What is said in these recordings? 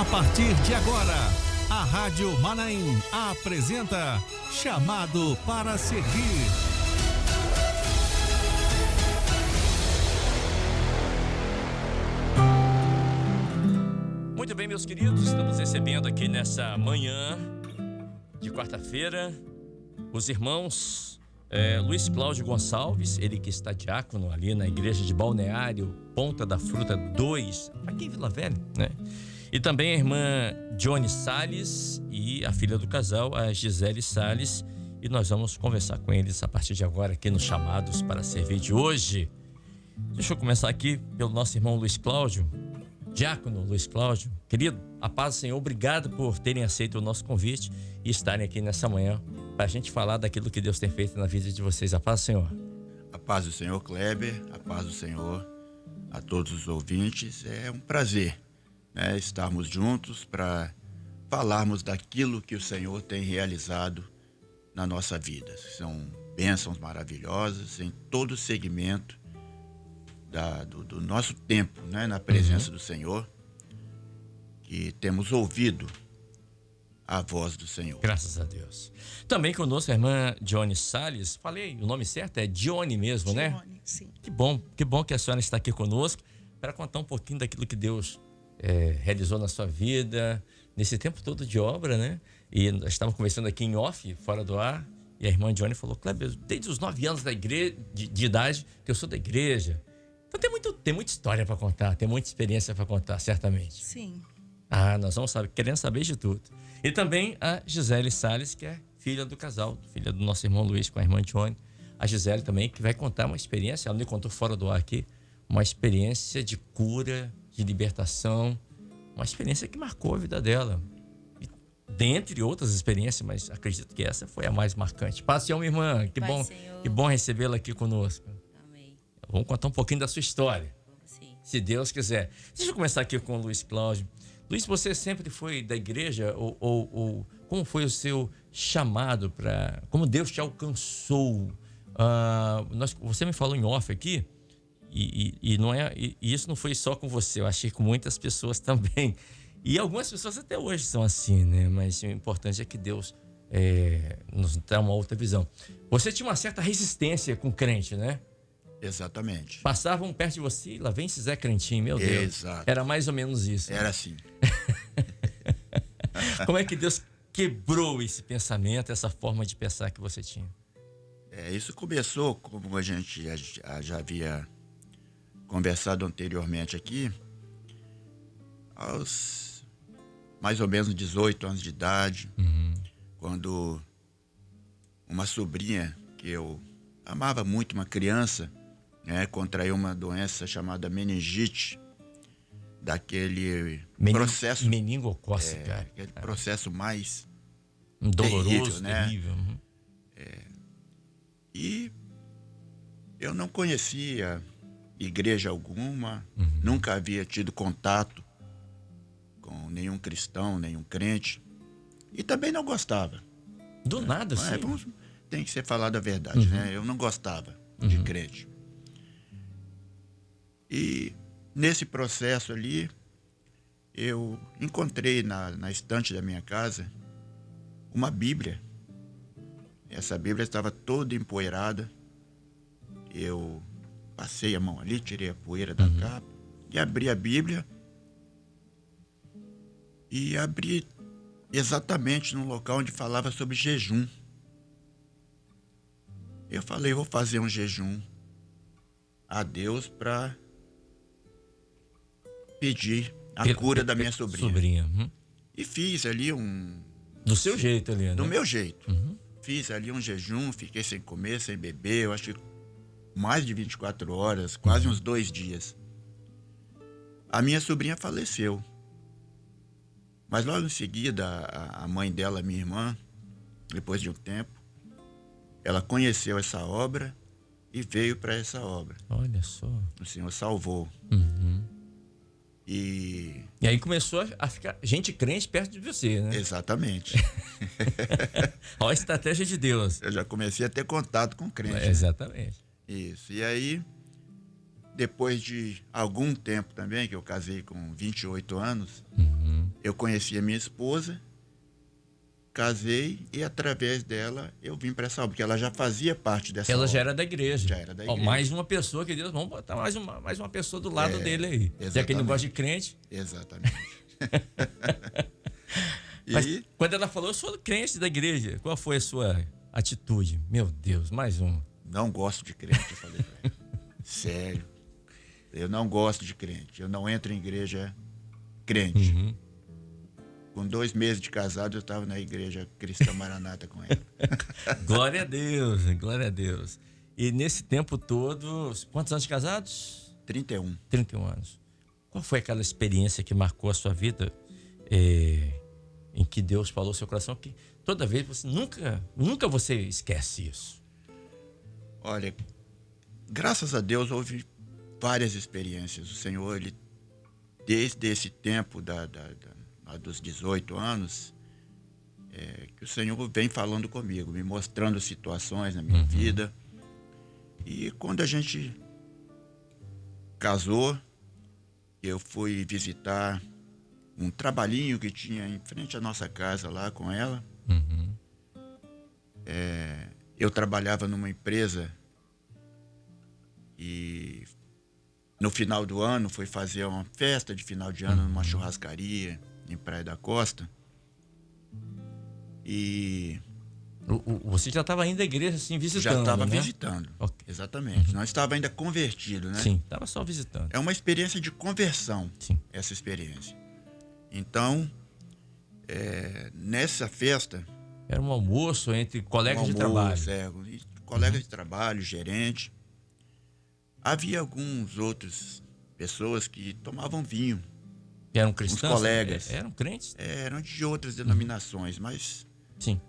A partir de agora, a Rádio Manaim apresenta Chamado para Servir. Muito bem, meus queridos, estamos recebendo aqui nessa manhã de quarta-feira os irmãos Luiz Cláudio Gonçalves, ele que está diácono ali na igreja de Balneário Ponta da Fruta 2, aqui em Vila Velha, né? E também a irmã Johnny Salles e a filha do casal, a Gisele Salles. E nós vamos conversar com eles a partir de agora aqui nos Chamados para Servir de hoje. Deixa eu começar aqui pelo nosso irmão Luiz Cláudio, diácono Luiz Cláudio. Querido, a paz do Senhor, obrigado por terem aceito o nosso convite e estarem aqui nessa manhã para a gente falar daquilo que Deus tem feito na vida de vocês. A paz do Senhor. A paz do Senhor, Kleber, a paz do Senhor a todos os ouvintes. É um prazer, né, estarmos juntos para falarmos daquilo que o Senhor tem realizado na nossa vida. São bênçãos maravilhosas em todo o segmento do nosso tempo, né, na presença do Senhor, que temos ouvido a voz do Senhor. Graças a Deus. Também conosco a irmã Johnny Salles. Falei o nome certo? É Johnny mesmo, Johnny, né? Sim. Que bom que a senhora está aqui conosco para contar um pouquinho daquilo que Deus realizou na sua vida, nesse tempo todo de obra, né? E nós estávamos conversando aqui em off, fora do ar, e a irmã Johnny falou: Kleber, desde os 9 anos da igreja, de idade, que eu sou da igreja. Então tem muita história para contar, tem muita experiência para contar, certamente. Sim. Nós vamos querendo saber de tudo. E também a Gisele Salles, que é filha do casal, filha do nosso irmão Luiz com a irmã Johnny. A Gisele também, que vai contar uma experiência, ela me contou fora do ar aqui, uma experiência de cura, de libertação, uma experiência que marcou a vida dela. E, dentre outras experiências, mas acredito que essa foi a mais marcante. Paz, Senhor, minha irmã, que bom recebê-la aqui conosco. Amém. Vamos contar um pouquinho da sua história, Sim. se Deus quiser. Deixa eu começar aqui com o Luiz Cláudio. Luiz, você sempre foi da igreja ou como foi o seu chamado como Deus te alcançou? Você me falou em off aqui e isso não foi só com você, eu achei com muitas pessoas também. E algumas pessoas até hoje são assim, né? Mas o importante é que Deus nos dá uma outra visão. Você tinha uma certa resistência com crente, né? Exatamente. Passavam perto de você e lá vem esse Zé Crentinho, meu Deus. Exato. Era mais ou menos isso. Era assim. Como é que Deus quebrou esse pensamento, essa forma de pensar que você tinha? Isso começou, como a gente já havia conversado anteriormente aqui, aos mais ou menos 18 anos de idade, quando uma sobrinha que eu amava muito, uma criança, contraiu uma doença chamada meningite, daquele processo... Meningocócica, cara. Aquele processo mais doloroso, terrível, né? terrível. E eu não conhecia igreja alguma, nunca havia tido contato com nenhum cristão, nenhum crente, e também não gostava. Do nada, sim. Tem que ser falado a verdade, né? Eu não gostava de crente. E nesse processo ali, eu encontrei na estante da minha casa uma Bíblia. Essa Bíblia estava toda empoeirada. Eu passei a mão ali, tirei a poeira da capa e abri a Bíblia. E abri exatamente no local onde falava sobre jejum. Eu falei, vou fazer um jejum a Deus para pedir a cura da minha sobrinha. E fiz ali do seu jeito ali, né? Do meu jeito. Fiz ali um jejum, fiquei sem comer, sem beber, eu acho que mais de 24 horas, quase uns 2 dias. A minha sobrinha faleceu. Mas logo em seguida, a mãe dela, minha irmã, depois de um tempo, ela conheceu essa obra e veio para essa obra. Olha só. O Senhor salvou. E aí começou a ficar gente crente perto de você, né? Exatamente. Olha a estratégia de Deus. Eu já comecei a ter contato com crente. Exatamente. Né? Isso. E aí, depois de algum tempo também, que eu casei com 28 anos, eu conheci a minha esposa, casei e através dela eu vim para essa obra, porque ela já fazia parte dessa Ela obra. já era da igreja. Já era da igreja. Mais uma pessoa que Deus... Vamos botar mais uma pessoa do lado dele aí. Exatamente. Já que ele não gosta de crente. Exatamente. Mas quando ela falou, eu sou crente da igreja, qual foi a sua atitude? Meu Deus, mais uma. Não gosto de crente, eu falei pra ela. Sério. Eu não gosto de crente. Eu não entro em igreja crente. Uhum. Com 2 meses de casado, eu estava na igreja Cristã Maranata com ela. Glória a Deus, glória a Deus. E nesse tempo todo, quantos anos de casados? 31. 31 anos. Qual foi aquela experiência que marcou a sua vida, em que Deus falou no seu coração, que toda vez você nunca você esquece isso? Olha, graças a Deus houve várias experiências. O Senhor, ele, desde esse tempo dos 18 anos, que o Senhor vem falando comigo, me mostrando situações na minha vida. E quando a gente casou, eu fui visitar um trabalhinho que tinha em frente à nossa casa lá com ela. Eu trabalhava numa empresa e no final do ano fui fazer uma festa de final de ano numa churrascaria em Praia da Costa. E você já estava indo à igreja assim, visitando, já estava né? visitando, Okay. exatamente. Não estava ainda convertido, né? Sim, estava só visitando. É uma experiência de conversão, Sim. essa experiência. Então, nessa festa... Era um almoço entre colegas de trabalho. Colegas de trabalho, gerente. Havia alguns outros pessoas que tomavam vinho. Eram cristãos? Os colegas. Eram crentes? Eram de outras denominações, mas Sim.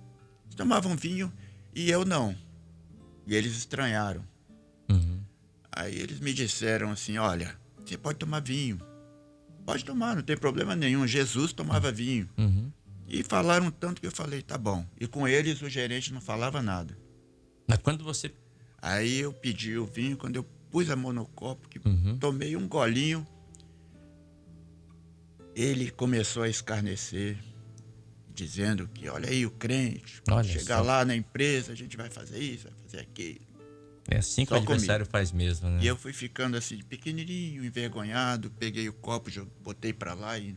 tomavam vinho e eu não. E eles estranharam. Aí eles me disseram assim, olha, você pode tomar vinho. Pode tomar, não tem problema nenhum. Jesus tomava vinho. E falaram tanto que eu falei, tá bom. E com eles o gerente não falava nada. Mas quando você... Aí eu pedi o vinho, quando eu pus a mão no copo, que tomei um golinho, ele começou a escarnecer, dizendo que, olha aí o crente, chegar lá na empresa, a gente vai fazer isso, vai fazer aquilo. É assim que o adversário faz mesmo, né? E eu fui ficando assim, pequenininho, envergonhado, peguei o copo, botei pra lá e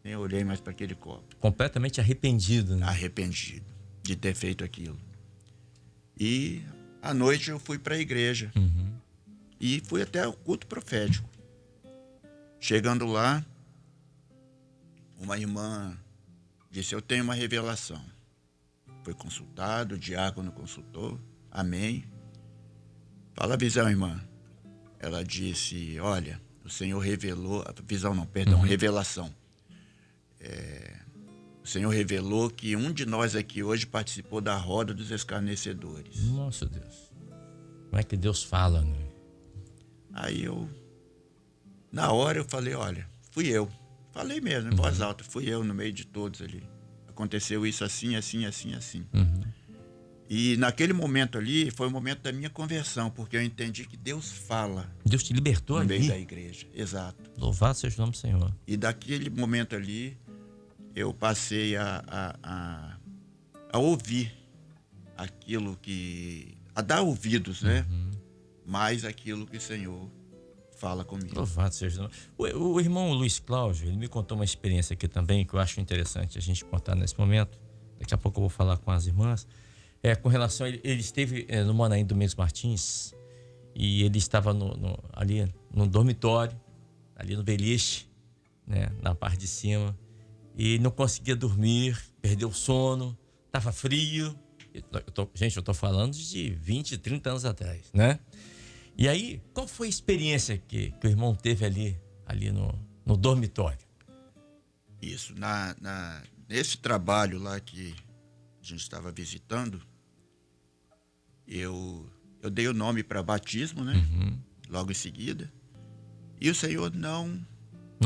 nem olhei mais para aquele copo. Completamente arrependido, né? Arrependido de ter feito aquilo. E à noite eu fui para a igreja. E fui até o culto profético. Chegando lá, uma irmã disse, eu tenho uma revelação. Foi consultado, o diácono consultou, amém. Fala a visão, irmã. Ela disse, olha, o Senhor revelou, visão não, perdão, revelação. O Senhor revelou que um de nós aqui hoje participou da roda dos escarnecedores. Nossa Deus. Como é que Deus fala, né? Aí na hora eu falei, olha, fui eu. Falei mesmo, em voz alta, fui eu no meio de todos ali. Aconteceu isso assim, assim, assim, assim. E naquele momento ali, foi o momento da minha conversão, porque eu entendi que Deus fala. Deus te libertou no ali? meio da igreja, exato. Louvado seja o nome do Senhor. E daquele momento ali, eu passei a ouvir aquilo que... a dar ouvidos, né? Mais aquilo que o Senhor fala comigo. Louvado seja o nome. O irmão Luiz Cláudio, ele me contou uma experiência aqui também, que eu acho interessante a gente contar nesse momento. Daqui a pouco eu vou falar com as irmãs. Com relação, ele esteve no Manaim Domingos Martins, e ele estava ali no dormitório, ali no beliche, né, na parte de cima, e não conseguia dormir, perdeu o sono, estava frio. Gente, eu tô falando de 20, 30 anos atrás, né? E aí, qual foi a experiência que o irmão teve ali no dormitório? Isso, nesse trabalho lá que a gente estava visitando, eu dei o nome para batismo, né? Logo em seguida. E o Senhor não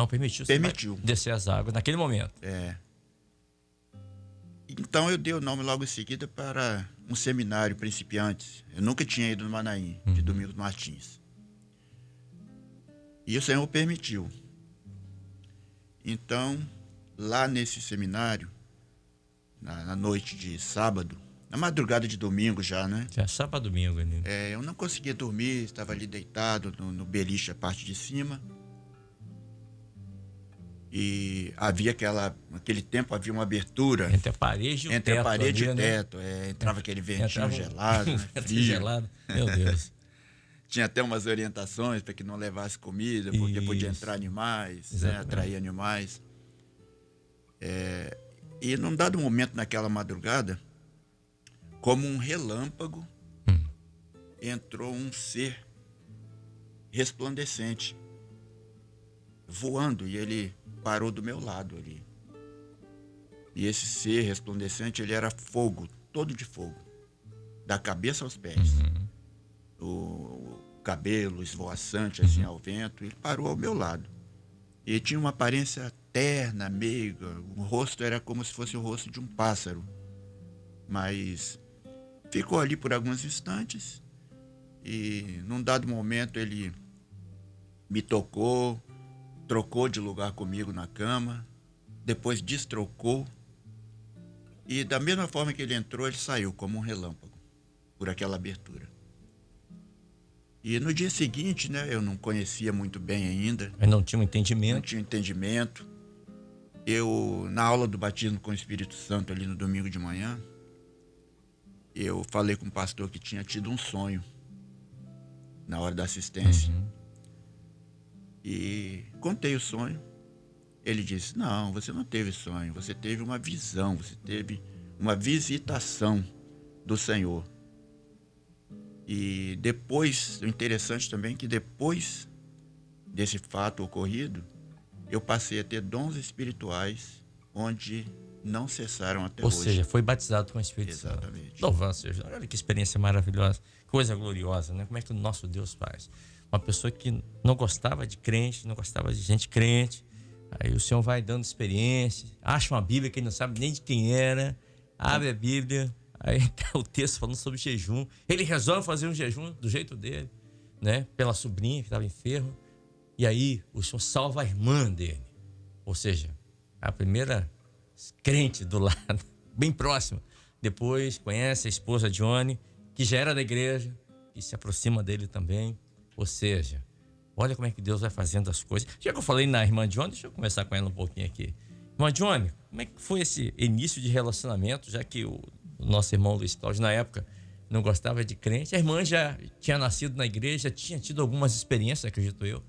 permitiu descer as águas naquele momento. Então eu dei o nome logo em seguida para um seminário principiantes. Eu nunca tinha ido no Manaim, de Domingos Martins. E o Senhor permitiu. Então lá nesse seminário, na noite de sábado, na madrugada de domingo já, né? Já sábado, domingo, né? Eu não conseguia dormir, estava ali deitado no beliche, a parte de cima. E havia naquele tempo havia uma abertura. Entre a parede e o teto. Entre a parede ali, e o né? teto. Entrava aquele ventinho gelado, né? Ventinho Frio. gelado. Meu Deus. Tinha até umas orientações para que não levasse comida, porque podia Isso. entrar animais, né? Exatamente. Atrair animais. E num dado momento naquela madrugada, como um relâmpago, entrou um ser resplandecente, voando, e ele parou do meu lado ali. E esse ser resplandecente, ele era fogo, todo de fogo, da cabeça aos pés. O cabelo esvoaçante assim ao vento, ele parou ao meu lado. E tinha uma aparência terna, meiga, o rosto era como se fosse o rosto de um pássaro. Mas ficou ali por alguns instantes e num dado momento ele me tocou, trocou de lugar comigo na cama, depois destrocou e da mesma forma que ele entrou, ele saiu como um relâmpago por aquela abertura. E no dia seguinte, né, eu não conhecia muito bem ainda. Mas não tinha um Não entendimento. tinha entendimento. Eu, na aula do batismo com o Espírito Santo ali no domingo de manhã, eu falei com o pastor que tinha tido um sonho na hora da assistência. E contei o sonho. Ele disse, não, você não teve sonho, você teve uma visão, você teve uma visitação do Senhor. E depois, o interessante também é que depois desse fato ocorrido, eu passei a ter dons espirituais onde não cessaram até Ou hoje. seja, foi batizado com o Espírito Santo. Exatamente. Louvado seja. Olha que experiência maravilhosa. Coisa gloriosa, né? Como é que o nosso Deus faz? Uma pessoa que não gostava de crente, não gostava de gente crente. Aí o Senhor vai dando experiência, acha uma Bíblia que ele não sabe nem de quem era, abre a Bíblia, aí tá o texto falando sobre jejum. Ele resolve fazer um jejum do jeito dele, né? Pela sobrinha que estava enferma. E aí o Senhor salva a irmã dele. Ou seja, a primeira crente do lado, bem próxima. Depois conhece a esposa de Johnny, que já era da igreja, e se aproxima dele também. Ou seja, olha como é que Deus vai fazendo as coisas. Já que eu falei na irmã Johnny, deixa eu conversar com ela um pouquinho aqui. Irmã Johnny, como é que foi esse início de relacionamento, já que o nosso irmão Luiz Cláudio, na época, não gostava de crente? A irmã já tinha nascido na igreja, tinha tido algumas experiências, acredito eu,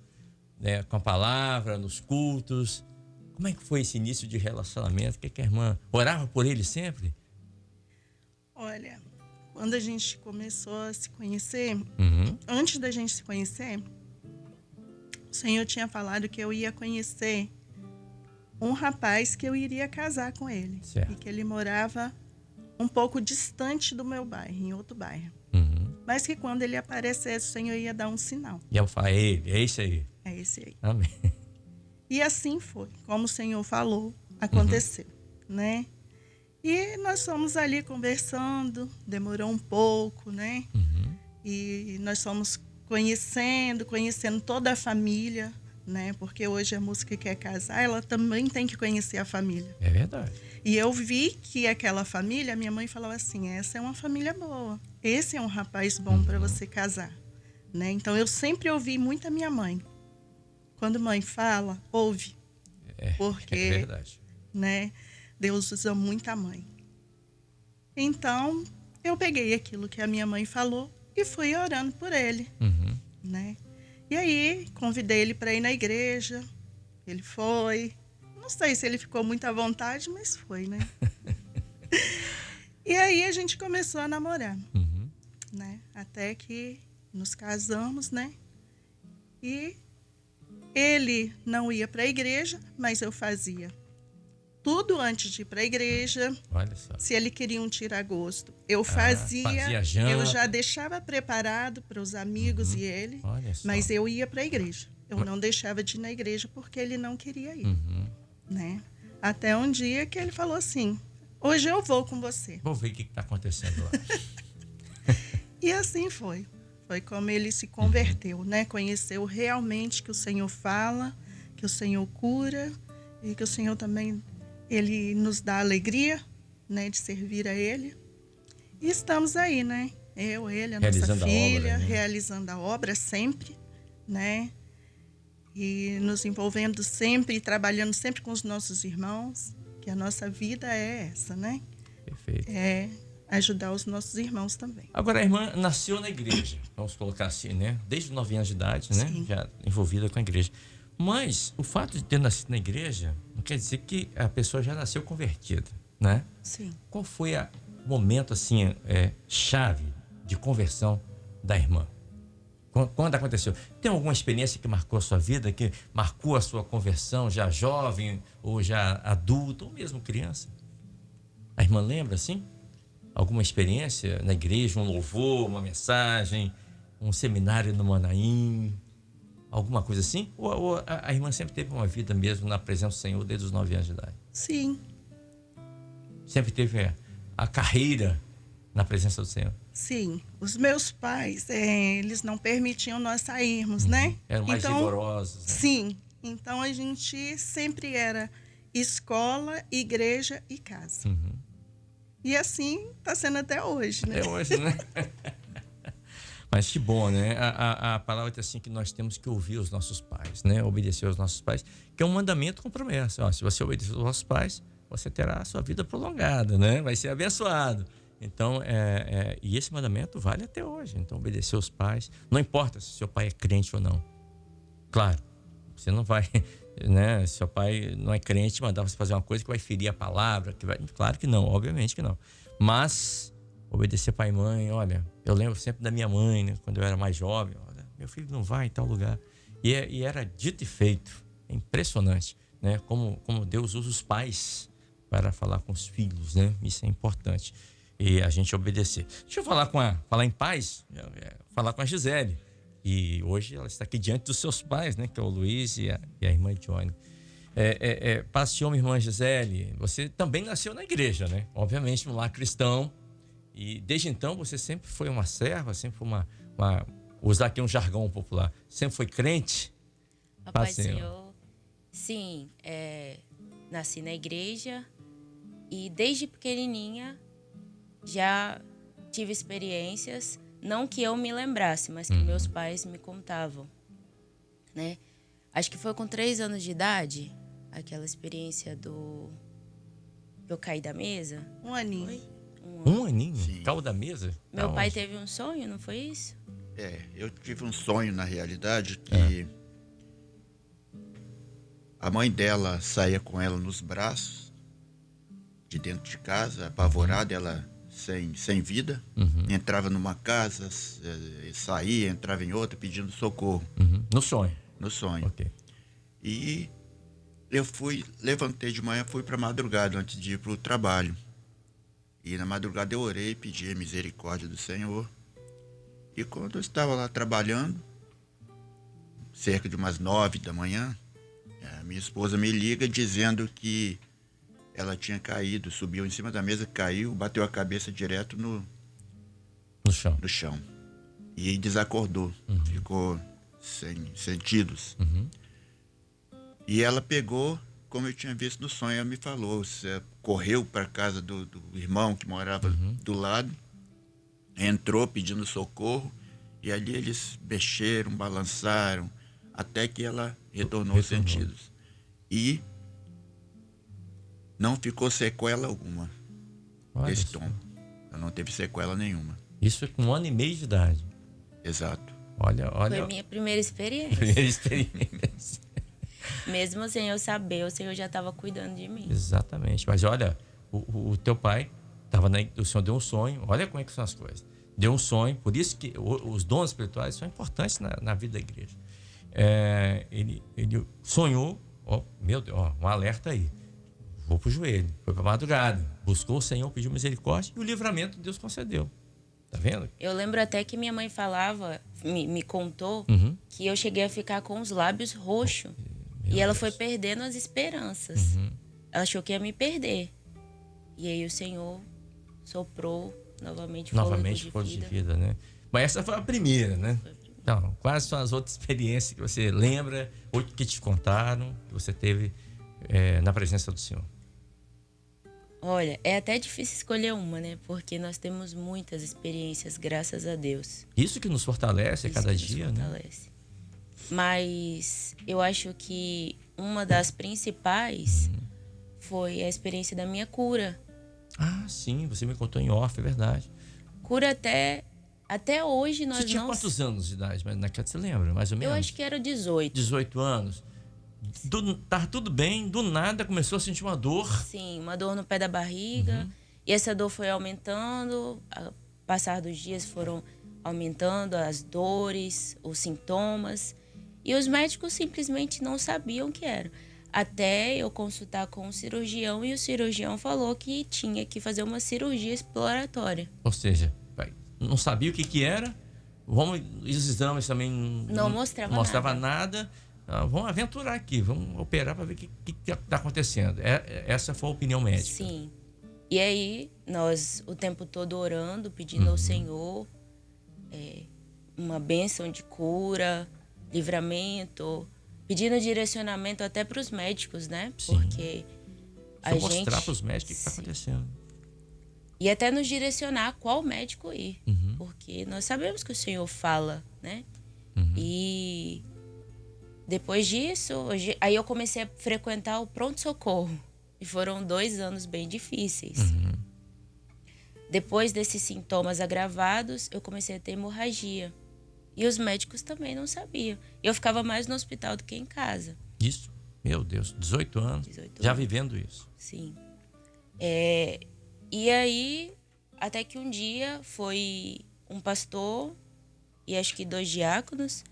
né, com a palavra, nos cultos. Como é que foi esse início de relacionamento? O que a irmã orava por ele sempre? Olha, quando a gente começou a se conhecer, antes da gente se conhecer, o Senhor tinha falado que eu ia conhecer um rapaz que eu iria casar com ele. Certo. E que ele morava um pouco distante do meu bairro, em outro bairro. Mas que quando ele aparecesse, o Senhor ia dar um sinal. E eu falei, é isso aí. É esse aí. Amém. E assim foi, como o Senhor falou, aconteceu, né? E nós fomos ali conversando, demorou um pouco, né? E nós fomos conhecendo toda a família, né? Porque hoje a moça que quer casar, ela também tem que conhecer a família. É verdade. E eu vi que aquela família, minha mãe falava assim, essa é uma família boa, esse é um rapaz bom para você casar, né? Então eu sempre ouvi muito a minha mãe. Quando mãe fala, ouve. Porque, é verdade. né, Deus usa muito a mãe. Então, eu peguei aquilo que a minha mãe falou e fui orando por ele, né? E aí, convidei ele para ir na igreja. Ele foi. Não sei se ele ficou muito à vontade, mas foi, né? E aí, a gente começou a namorar, né? Até que nos casamos, né? E ele não ia para a igreja, mas eu fazia tudo antes de ir para a igreja. Olha só. Se ele queria um tira-gosto, eu fazia janta. eu já deixava preparado para os amigos e ele, Olha só. mas eu ia para a igreja. Eu não deixava de ir na igreja porque ele não queria ir, né? Até um dia que ele falou assim, hoje eu vou com você. Vou ver o que está acontecendo lá. E assim foi. Foi como ele se converteu, né? Conheceu realmente que o Senhor fala, que o Senhor cura e que o Senhor também Ele nos dá alegria, né, de servir a Ele. E estamos aí, né? Eu, ele, a nossa Realizando a filha, obra, né? realizando a obra sempre, né? E nos envolvendo sempre, trabalhando sempre com os nossos irmãos, que a nossa vida é essa, né? Perfeito. É ajudar os nossos irmãos também. Agora, a irmã nasceu na igreja, vamos colocar assim, né? Desde os 9 anos de idade, né? Sim. Já envolvida com a igreja. Mas o fato de ter nascido na igreja não quer dizer que a pessoa já nasceu convertida, né? Sim. Qual foi o momento, assim, chave de conversão da irmã? Quando aconteceu? Tem alguma experiência que marcou a sua vida, que marcou a sua conversão, já jovem, ou já adulta, ou mesmo criança? A irmã lembra, assim? Alguma experiência na igreja, um louvor, uma mensagem, um seminário no Manaim, alguma coisa assim? Ou a irmã sempre teve uma vida mesmo na presença do Senhor desde os 9 anos de idade? Sim. Sempre teve a carreira na presença do Senhor? Sim. Os meus pais, eles não permitiam nós sairmos, né? Eram mais rigorosos, né? Sim. Então, a gente sempre era escola, igreja e casa. E assim está sendo até hoje, né? Até hoje, né? Mas que bom, né? A palavra diz assim que nós temos que ouvir os nossos pais, né? Obedecer aos nossos pais, que é um mandamento com promessa. Ó, se você obedecer aos nossos pais, você terá a sua vida prolongada, né? Vai ser abençoado. Então, e esse mandamento vale até hoje. Então, obedecer aos pais. Não importa se seu pai é crente ou não. Claro, você não vai, né? Se seu pai não é crente, mandar você fazer uma coisa que vai ferir a palavra, que vai... Claro que não, obviamente que não. Mas obedecer pai e mãe, olha, eu lembro sempre da minha mãe, né? Quando eu era mais jovem, olha, meu filho não vai em tal lugar. E era dito e feito. É impressionante, né? Como Deus usa os pais para falar com os filhos, né? Isso é importante. E a gente obedecer. Deixa eu falar em pais, falar com a Gisele. E hoje ela está aqui diante dos seus pais, né? Que é o Luiz e a irmã Johnny. Paz te amo, irmã Gisele. Você também nasceu na igreja, né? Obviamente, um lar cristão. E desde então você sempre foi uma serva, sempre foi uma usar aqui um jargão popular, sempre foi crente? Paz do Senhor. Sim, nasci na igreja e desde pequenininha já tive experiências, não que eu me lembrasse, mas que meus pais me contavam, né? Acho que foi com 3 anos de idade, aquela experiência que eu caí da mesa. Um aninho. Foi? Um aninho? Sim. Caiu da mesa? Meu pai Aonde? teve um sonho, não foi isso? Eu tive um sonho, na realidade, que a mãe dela saía com ela nos braços, de dentro de casa, apavorada, ela sem vida. Entrava numa casa, saía, entrava em outra, pedindo socorro. No sonho? No sonho. Ok. E eu levantei de manhã, fui para madrugada, antes de ir para o trabalho. E na madrugada eu orei, pedi a misericórdia do Senhor. E quando eu estava lá trabalhando, cerca de umas 9 da manhã, a minha esposa me liga dizendo que ela tinha caído, subiu em cima da mesa, caiu, bateu a cabeça direto no chão. E desacordou, ficou sem sentidos. E ela pegou, como eu tinha visto no sonho, ela me falou, você correu para a casa do irmão que morava do lado, entrou pedindo socorro, e ali eles mexeram, balançaram, até que ela retornou os sentidos. E não ficou sequela alguma desse tombo. Ela não teve sequela nenhuma. Isso com 1 ano e meio de idade. Exato. Olha. Foi a minha primeira experiência. Primeira experiência. Mesmo sem eu saber, o Senhor já estava cuidando de mim. Exatamente. Mas olha, o teu pai o Senhor deu um sonho. Olha como é que são as coisas. Deu um sonho. Por isso que os dons espirituais são importantes na vida da igreja. Ele sonhou, meu Deus, um alerta aí. Vou pro joelho, foi pra madrugada, buscou o Senhor, pediu misericórdia e o livramento Deus concedeu. Tá vendo? Eu lembro até que minha mãe falava, me contou, que eu cheguei a ficar com os lábios roxos. E ela foi perdendo as esperanças. Ela achou que ia me perder. E aí o Senhor soprou novamente fôlego de vida, né? Mas essa foi a primeira, né? Então, quais são as outras experiências que você lembra, ou que te contaram, que você teve na presença do Senhor? Olha, é até difícil escolher uma, né? Porque nós temos muitas experiências, graças a Deus. Isso que nos fortalece a Isso cada que nos dia, né? fortalece. Mas eu acho que uma das principais foi a experiência da minha cura. Ah, sim, você me contou em off, é verdade. Cura até hoje nós Você tinha não... quantos anos de idade? Mas naquela você lembra, mais ou Eu menos? acho que era 18. 18 anos. Tava tudo bem, do nada começou a sentir uma dor. Sim, uma dor no pé da barriga. E essa dor foi aumentando. Ao passar dos dias foram aumentando as dores, os sintomas. E os médicos simplesmente não sabiam o que era. Até eu consultar com um cirurgião e o cirurgião falou que tinha que fazer uma cirurgia exploratória. Ou seja, não sabia o que era. Os exames também Não mostrava nada. Vamos aventurar aqui, vamos operar para ver o que está acontecendo. Essa foi a opinião médica. Sim. E aí, nós o tempo todo orando, pedindo ao Senhor uma bênção de cura, livramento, pedindo direcionamento até para os médicos, né? Sim. Porque mostrar para os médicos o que está acontecendo. E até nos direcionar qual médico ir. Porque nós sabemos que o Senhor fala, né? E depois disso, aí eu comecei a frequentar o pronto-socorro. E foram 2 anos bem difíceis. Depois desses sintomas agravados, eu comecei a ter hemorragia. E os médicos também não sabiam. Eu ficava mais no hospital do que em casa. Isso, meu Deus, 18 anos, 18 já anos. vivendo isso. Sim. E aí, até que um dia foi um pastor e acho que 2 diáconos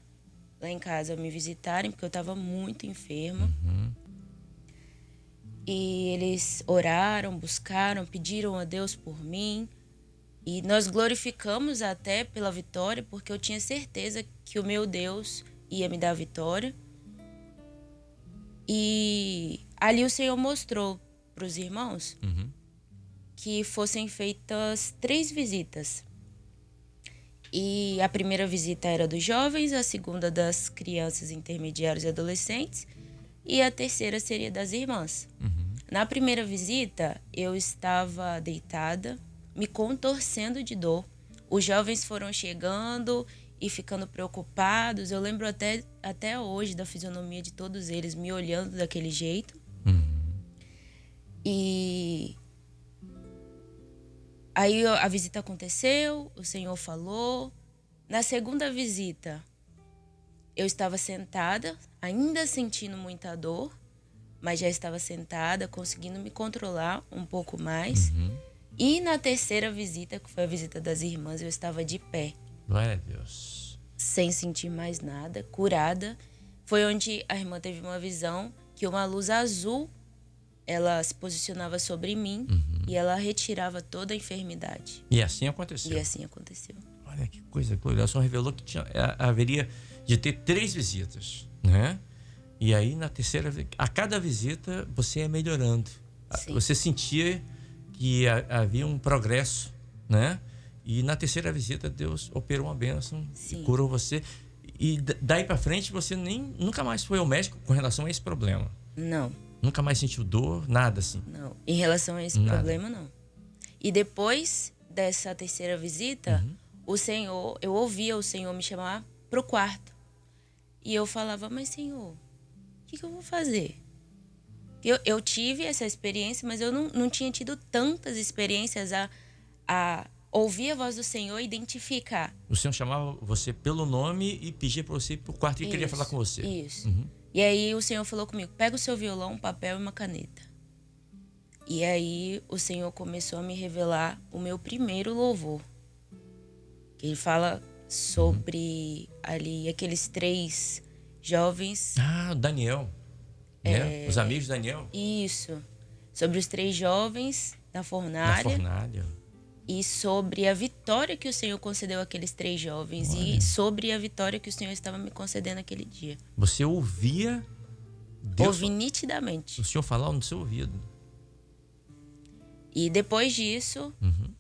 lá em casa me visitarem, porque eu estava muito enferma. E eles oraram, buscaram, pediram a Deus por mim. E nós glorificamos até pela vitória, porque eu tinha certeza que o meu Deus ia me dar a vitória. E ali o Senhor mostrou para os irmãos que fossem feitas 3 visitas. E a primeira visita era dos jovens, a segunda das crianças intermediárias e adolescentes, e a terceira seria das irmãs. Na primeira visita, eu estava deitada, me contorcendo de dor. Os jovens foram chegando e ficando preocupados. Eu lembro até hoje da fisionomia de todos eles, me olhando daquele jeito. E aí a visita aconteceu, o Senhor falou. Na segunda visita, eu estava sentada, ainda sentindo muita dor, mas já estava sentada, conseguindo me controlar um pouco mais. E na terceira visita, que foi a visita das irmãs, eu estava de pé. Glória a Deus. Sem sentir mais nada, curada. Foi onde a irmã teve uma visão que uma luz azul, ela se posicionava sobre mim e ela retirava toda a enfermidade. E assim aconteceu. E assim aconteceu. Olha que coisa gloriosa. Só revelou que haveria de ter 3 visitas, né? E aí, na terceira, a cada visita, você ia melhorando. Sim. Você sentia que havia um progresso, né? E na terceira visita, Deus operou uma bênção e curou você. E daí pra frente, você nunca mais foi ao médico com relação a esse problema. Não. Nunca mais sentiu dor, nada assim. Não. Em relação a esse problema, não. E depois dessa terceira visita, eu ouvia o Senhor me chamar pro quarto. E eu falava, mas Senhor, o que eu vou fazer? Eu tive essa experiência, mas eu não tinha tido tantas experiências a ouvir a voz do Senhor e identificar. O Senhor chamava você pelo nome e pedia para você ir pro quarto que queria falar com você. Isso. E aí o Senhor falou comigo, pega o seu violão, um papel e uma caneta. E aí o Senhor começou a me revelar o meu primeiro louvor. Ele fala sobre ali aqueles 3 jovens. Ah, Daniel. Né? Os amigos de Daniel. Isso. Sobre os 3 jovens da fornalha. Da fornalha. E sobre a vitória que o Senhor concedeu àqueles 3 jovens. Olha. E sobre a vitória que o Senhor estava me concedendo naquele dia. Você ouvia Deus, ouvi nitidamente. o Senhor falar no seu ouvido. E depois disso,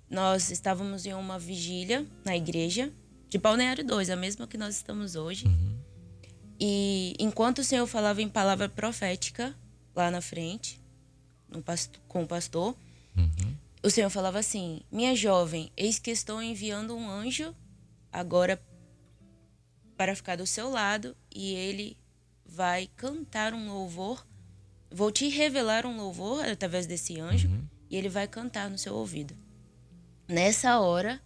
nós estávamos em uma vigília na igreja de Balneário 2, a mesma que nós estamos hoje. E enquanto o Senhor falava em palavra profética lá na frente, com o pastor, O Senhor falava assim: minha jovem, eis que estou enviando um anjo agora para ficar do seu lado e ele vai cantar um louvor. Vou te revelar um louvor através desse anjo e ele vai cantar no seu ouvido. Nessa hora,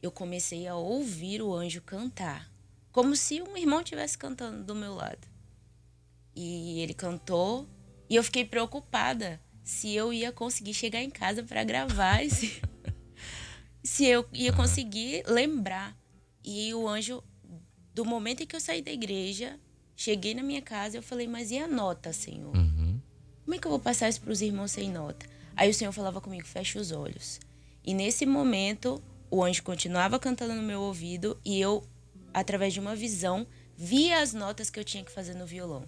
eu comecei a ouvir o anjo cantar, como se um irmão estivesse cantando do meu lado. E ele cantou e eu fiquei preocupada se eu ia conseguir chegar em casa para gravar, se eu ia conseguir lembrar. E o anjo, do momento em que eu saí da igreja, cheguei na minha casa, eu falei: mas e a nota, Senhor? Como é que eu vou passar isso para os irmãos sem nota? Aí o Senhor falava comigo: fecha os olhos. E nesse momento, o anjo continuava cantando no meu ouvido e eu, através de uma visão, via as notas que eu tinha que fazer no violão.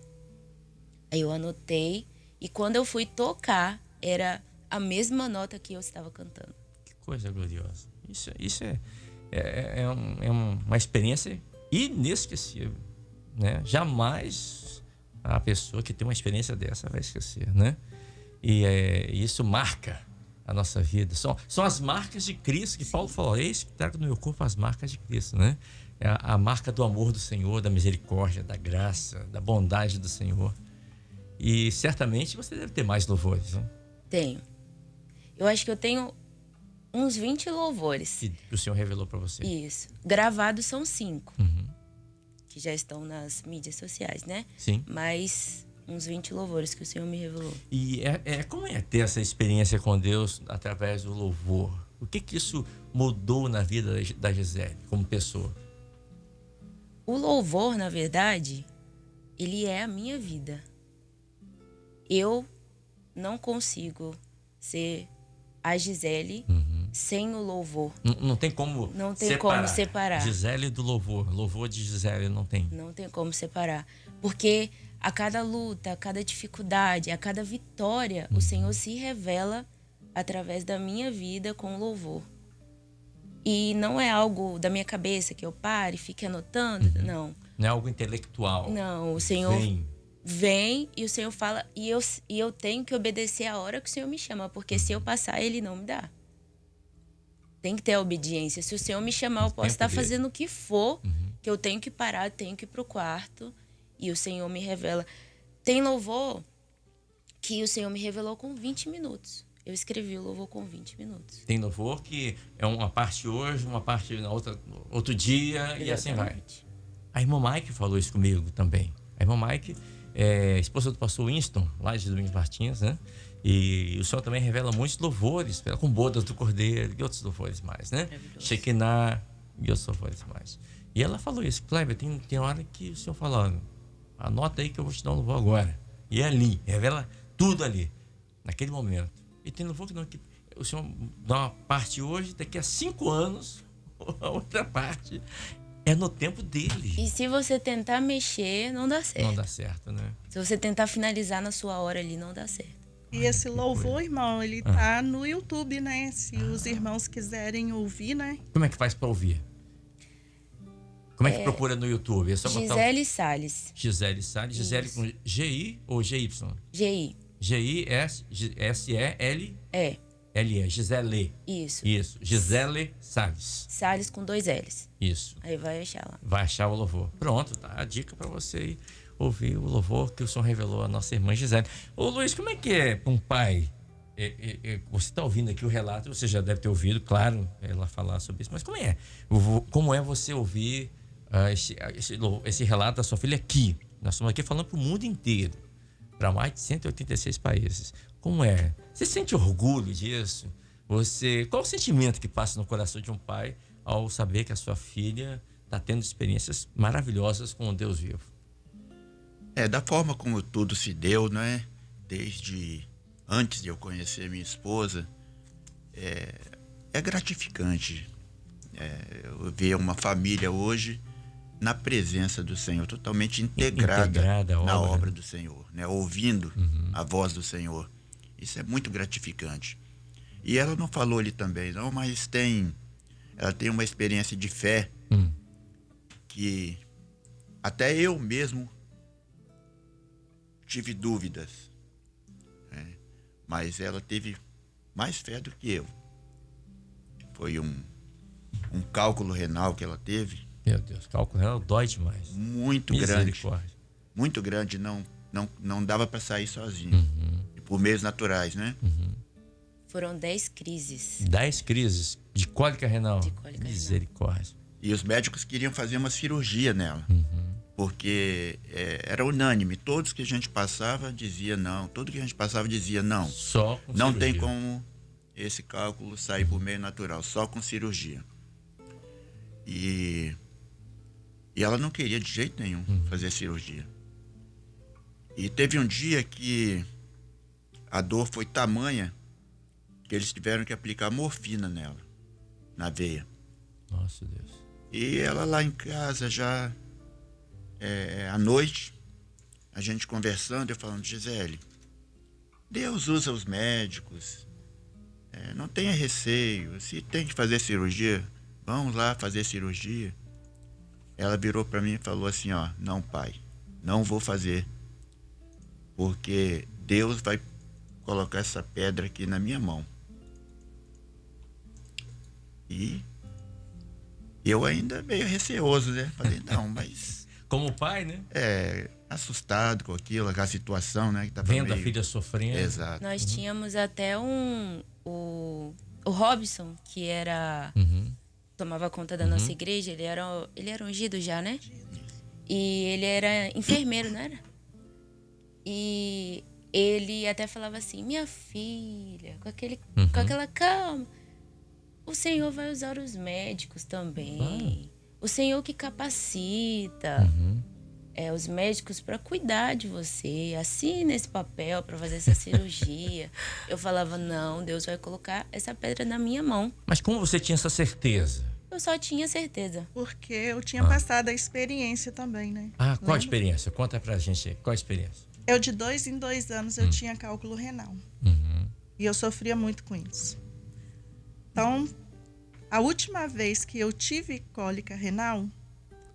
Aí eu anotei e quando eu fui tocar, era a mesma nota que eu estava cantando. Que coisa gloriosa. Isso é uma experiência inesquecível, né? Jamais a pessoa que tem uma experiência dessa vai esquecer, né? E isso marca a nossa vida. São as marcas de Cristo que Paulo falou: eis que trago no meu corpo as marcas de Cristo, né? É a marca do amor do Senhor, da misericórdia, da graça, da bondade do Senhor. E certamente você deve ter mais louvores, né? Tenho. Eu acho que eu tenho uns 20 louvores. Que o Senhor revelou para você. Isso. Gravados são 5. Que já estão nas mídias sociais, né? Sim. Mas uns 20 louvores que o Senhor me revelou. E como é ter essa experiência com Deus através do louvor? O que isso mudou na vida da Gisele como pessoa? O louvor, na verdade, ele é a minha vida. Eu não consigo ser a Gisele sem o louvor. Não tem como Não tem como separar. Gisele do louvor. Louvor de Gisele não tem. Não tem como separar. Porque a cada luta, a cada dificuldade, a cada vitória, o Senhor se revela através da minha vida com louvor. E não é algo da minha cabeça que eu pare e fique anotando. Não. Não é algo intelectual. Não, o Senhor vem e o Senhor fala, e eu tenho que obedecer a hora que o Senhor me chama, porque se eu passar, Ele não me dá. Tem que ter a obediência. Se o Senhor me chamar, eu posso estar fazendo o que for, que eu tenho que parar, tenho que ir pro quarto, e o Senhor me revela. Tem louvor que o Senhor me revelou com 20 minutos. Eu escrevi o louvor com 20 minutos. Tem louvor que é uma parte hoje, uma parte na outro dia. Exatamente. E assim vai. A irmã Mike falou isso comigo também. A irmã Mike é esposa do pastor Winston, lá de Domingos Martins, né? E o Senhor também revela muitos louvores, com bodas do Cordeiro e outros louvores mais, né? Shekinah e outros louvores mais. E ela falou isso: Kleber, tem hora que o Senhor fala: anota aí que eu vou te dar um louvor agora. E é ali, revela tudo ali, naquele momento. E tem louvor que o Senhor dá uma parte hoje, daqui a 5 anos, a outra parte é no tempo dele. E se você tentar mexer, não dá certo. Não dá certo, né? Se você tentar finalizar na sua hora ali, não dá certo. E esse louvor, irmão, ele tá no YouTube, né? Se os irmãos quiserem ouvir, né? Como é que faz para ouvir? Como é que procura no YouTube? É só botar Gisele Salles. Gisele Salles. Gisele com GI ou GY? GI. G-I-S-E-L? L-E. Gisele. Isso. Gisele Salles. Salles com 2 L's. Isso. Aí vai achar lá. Vai achar o louvor. Pronto, tá a dica para você ir ouvir o louvor que o Senhor revelou à nossa irmã Gisele. Ô Luiz, como é que é para um pai? Você está ouvindo aqui o relato, você já deve ter ouvido, claro, ela falar sobre isso, mas como é você ouvir esse relato da sua filha aqui? Nós estamos aqui falando para o mundo inteiro, para mais de 186 países. Como é? Você sente orgulho disso? Qual o sentimento que passa no coração de um pai ao saber que a sua filha está tendo experiências maravilhosas com o Deus vivo? Da forma como tudo se deu, né? Desde antes de eu conhecer minha esposa, é gratificante eu ver uma família hoje na presença do Senhor, totalmente integrada na obra do Senhor, né? Ouvindo a voz do Senhor. Isso é muito gratificante. E ela não falou ali também, não, mas ela tem uma experiência de fé que até eu mesmo tive dúvidas, né? Mas ela teve mais fé do que eu. Foi um cálculo renal que ela teve. Meu Deus, cálculo renal dói demais. Muito grande. Misericórdia. Muito grande, não dava para sair sozinho. E por meios naturais, né? Foram 10 crises. 10 crises de cólica renal. De cólica renal. Misericórdia. E os médicos queriam fazer uma cirurgia nela. Porque era unânime. Todos que a gente passava dizia não. Tudo que a gente passava dizia não. Só com Não cirurgia. tem como esse cálculo sair por meio natural, só com cirurgia. E ela não queria de jeito nenhum fazer cirurgia. E teve um dia que a dor foi tamanha que eles tiveram que aplicar morfina nela, na veia. Nossa Deus. E ela lá em casa já, à noite, a gente conversando, eu falando, Gisele, Deus usa os médicos, não tenha receio, se tem que fazer cirurgia, vamos lá fazer cirurgia. Ela virou para mim e falou assim, ó, não pai, não vou fazer, porque Deus vai colocar essa pedra aqui na minha mão. E eu ainda meio receoso, né? Falei, não, mas... Como pai, né? Assustado com aquilo, com a situação, né? Que tava Vendo a meio... filha sofrendo. Exato. Nós tínhamos até o Robson, que era... tomava conta da nossa igreja, ele era ungido já, né? E ele era enfermeiro, não era? E ele até falava assim, minha filha, com aquela calma, o Senhor vai usar os médicos também. O Senhor que capacita os médicos para cuidar de você. Assina esse papel para fazer essa cirurgia. Eu falava, não, Deus vai colocar essa pedra na minha mão. Mas como você tinha essa certeza? Eu só tinha certeza. Porque eu tinha passado a experiência também, né? Qual a Lembra? experiência? Conta pra gente aí. Qual a experiência? Eu, de 2 em 2 anos, eu tinha cálculo renal. E eu sofria muito com isso. Então, a última vez que eu tive cólica renal,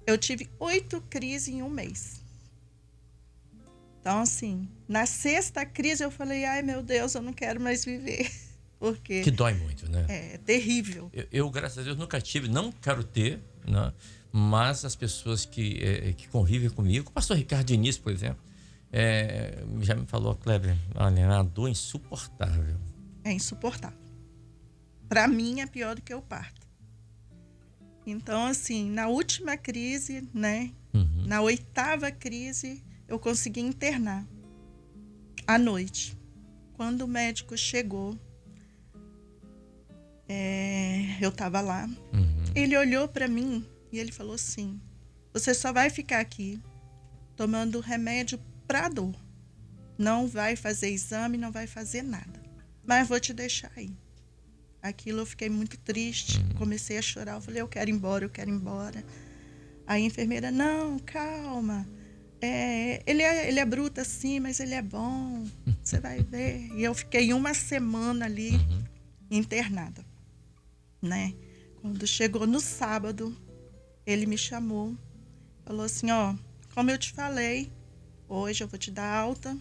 eu tive 8 crises em um mês. Então, assim, na 6ª crise eu falei, ai meu Deus, eu não quero mais viver. Porque Que dói muito, né? é terrível. Eu, graças a Deus, nunca tive, não quero ter, né? Mas as pessoas que convivem comigo, o pastor Ricardo Diniz, por exemplo, já me falou, Kleber, olha, é uma dor insuportável. É insuportável. Para mim é pior do que o parto. Então, assim, na última crise, né? Na 8ª crise, eu consegui internar à noite. Quando o médico chegou, eu estava lá. Ele olhou para mim e ele falou assim, você só vai ficar aqui tomando remédio para dor. Não vai fazer exame, não vai fazer nada. Mas vou te deixar aí. Aquilo eu fiquei muito triste, comecei a chorar. Eu falei, eu quero ir embora, eu quero ir embora. Aí a enfermeira, não, calma. Ele é bruto assim, mas ele é bom. Você vai ver. E eu fiquei 1 semana ali internada, né? Quando chegou no sábado, ele me chamou. Falou assim, ó, como eu te falei, hoje eu vou te dar alta.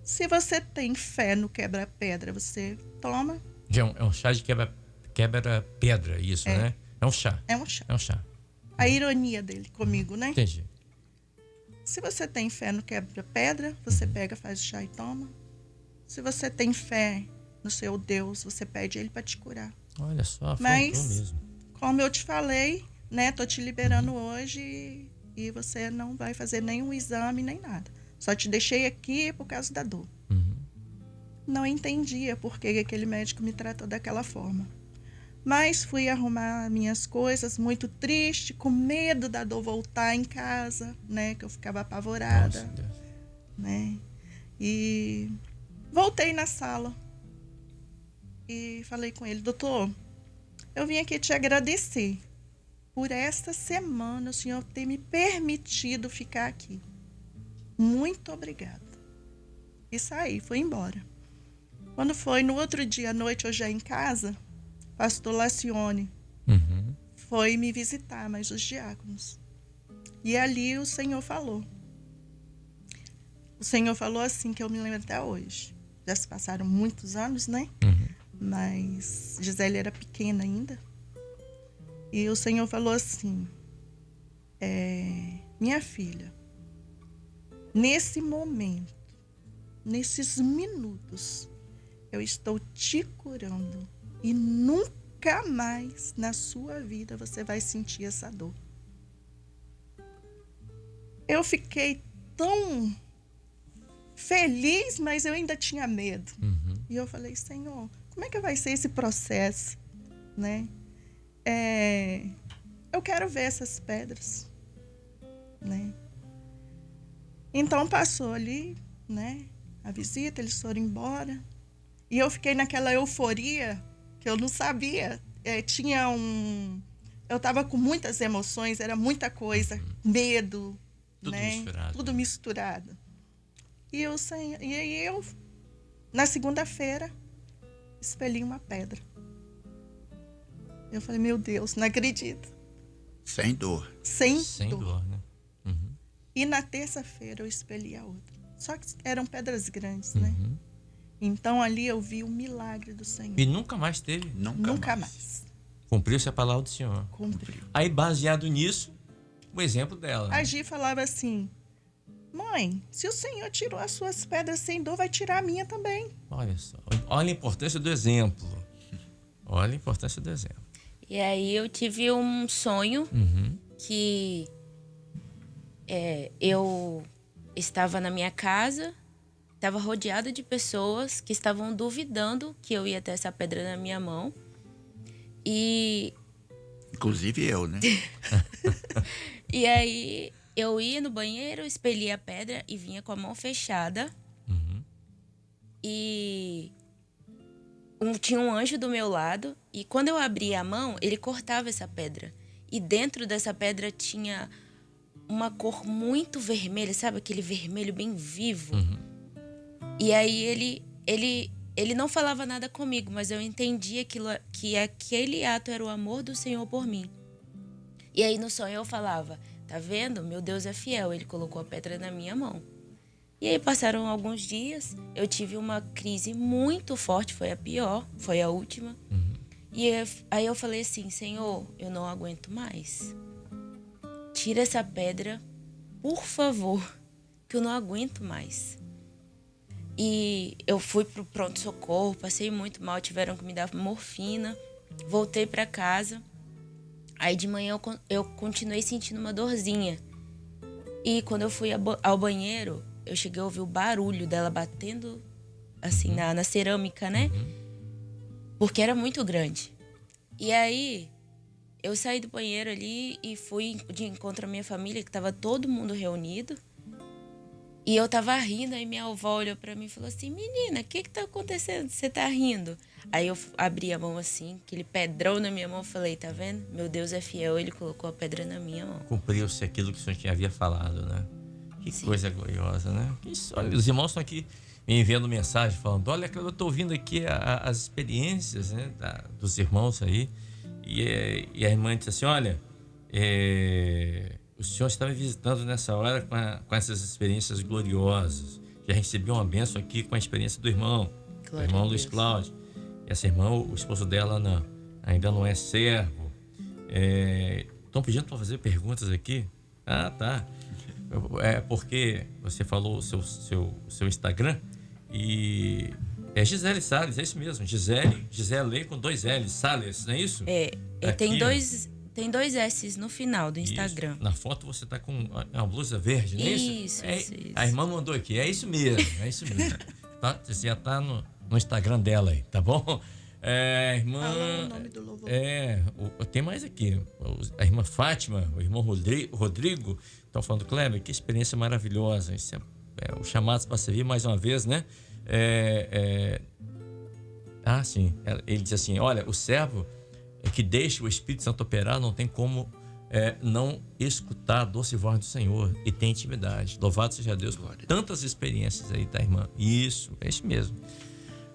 Se você tem fé no quebra-pedra, você toma. É um chá de quebra-pedra, isso, né? É um chá. É um chá. É um chá. A ironia dele comigo, né? Entendi. Se você tem fé no quebra-pedra, você pega, faz o chá e toma. Se você tem fé no seu Deus, você pede ele para te curar. Olha só, Mas, faltou mesmo. como eu te falei, né? Tô te liberando hoje e você não vai fazer nenhum exame, nem nada. Só te deixei aqui por causa da dor. Não entendia por que aquele médico me tratou daquela forma. Mas fui arrumar minhas coisas, muito triste, com medo da dor voltar em casa, né? Que eu ficava apavorada, Nossa, Deus. né? E voltei na sala e falei com ele, doutor, eu vim aqui te agradecer por esta semana o senhor ter me permitido ficar aqui. Muito obrigada. E saí, fui embora. Quando foi no outro dia à noite, eu já em casa, pastor Lacione foi me visitar, mas os diáconos. E ali o Senhor falou. O Senhor falou assim, que eu me lembro até hoje. Já se passaram muitos anos, né? Mas Gisele era pequena ainda. E o Senhor falou assim, minha filha, nesse momento, nesses minutos, eu estou te curando e nunca mais na sua vida você vai sentir essa dor. Eu fiquei tão feliz, mas eu ainda tinha medo. E eu falei, Senhor, como é que vai ser esse processo, né? Eu quero ver essas pedras, né? Então passou ali, né, a visita, eles foram embora. E eu fiquei naquela euforia que eu não sabia. Eu tava com muitas emoções, era muita coisa, medo, Tudo né? misturado. Tudo misturado. E aí eu, na segunda-feira, expeli uma pedra. Eu falei, meu Deus, não acredito. Sem dor. Sem Sem dor, né? E na terça-feira eu expeli a outra. Só que eram pedras grandes, né? Então ali eu vi o milagre do Senhor. E nunca mais teve. Nunca mais. Cumpriu-se a palavra do Senhor. Cumpriu. Aí, baseado nisso, o exemplo dela. A Gi falava assim, mãe, se o Senhor tirou as suas pedras sem dor, vai tirar a minha também. Olha só. Olha a importância do exemplo. Olha a importância do exemplo. E aí eu tive um sonho que eu estava na minha casa, estava rodeada de pessoas que estavam duvidando que eu ia ter essa pedra na minha mão. E Inclusive eu, né? E aí eu ia no banheiro, expelia a pedra e vinha com a mão fechada. E tinha um anjo do meu lado. E quando eu abria a mão, ele cortava essa pedra. E dentro dessa pedra tinha uma cor muito vermelha, sabe? Aquele vermelho bem vivo. E aí ele não falava nada comigo, mas eu entendi que aquele ato era o amor do Senhor por mim. E aí no sonho eu falava, tá vendo? Meu Deus é fiel, ele colocou a pedra na minha mão. E aí passaram alguns dias, eu tive uma crise muito forte, foi a pior, foi a última. E aí eu falei assim, Senhor, eu não aguento mais. Tira essa pedra, por favor, que eu não aguento mais. E eu fui pro pronto-socorro, passei muito mal, tiveram que me dar morfina, voltei para casa. Aí de manhã eu continuei sentindo uma dorzinha. E quando eu fui ao banheiro, eu cheguei a ouvir o barulho dela batendo assim na cerâmica, né? Porque era muito grande. E aí eu saí do banheiro ali e fui de encontro à minha família, que tava todo mundo reunido. E eu tava rindo, aí minha avó olhou pra mim e falou assim, menina, o que tá acontecendo? Você tá rindo? Aí eu abri a mão assim, aquele pedrão na minha mão, falei, tá vendo? Meu Deus é fiel, ele colocou a pedra na minha mão. Cumpriu-se aquilo que o Senhor havia falado, né? Que Sim. coisa gloriosa, né? Olha, os irmãos estão aqui me enviando mensagem, falando, olha, eu tô ouvindo aqui as experiências, né, dos irmãos aí. E a irmã disse assim, olha, o Senhor está me visitando nessa hora com essas experiências gloriosas. Já recebi uma bênção aqui com a experiência do irmão, o irmão Luiz Cláudio. E essa irmã, o esposo dela ainda não é servo. Estão pedindo para fazer perguntas aqui? Ah, tá. Porque você falou o seu Instagram e é Gisele Salles, é isso mesmo. Gisele com 2 L's, Salles, não é isso? Tem dois S's no final do Instagram. Isso. Na foto você tá com uma blusa verde, não é isso? Isso. A irmã mandou aqui, é isso mesmo. Tá, você já tá no Instagram dela aí, tá bom? Irmã. Fala o nome do louvor. Tem mais aqui. A irmã Fátima, o irmão Rodrigo, estão falando, Kleber, que experiência maravilhosa. Isso o chamado para servir mais uma vez, né? Sim. Ele diz assim: olha, o servo que deixa o Espírito Santo operar não tem como não escutar a doce voz do Senhor e tem intimidade. Louvado seja Deus por tantas experiências aí, tá, irmã? Isso, é isso mesmo.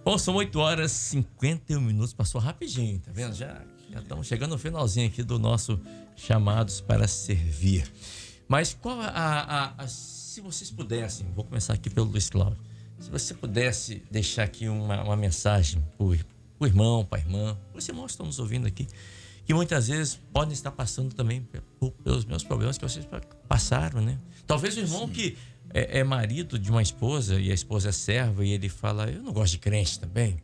Bom, são 8h51, passou rapidinho, tá vendo? Já estamos chegando no finalzinho aqui do nosso Chamados para Servir. Mas qual se vocês pudessem, vou começar aqui pelo Luiz Cláudio, Se você pudesse deixar aqui uma mensagem para o irmão, para a irmã, os irmãos que estão nos ouvindo aqui, que muitas vezes podem estar passando também pelos meus problemas que vocês passaram, né? Talvez o irmão que é marido de uma esposa e a esposa é serva e ele fala, eu não gosto de crente também.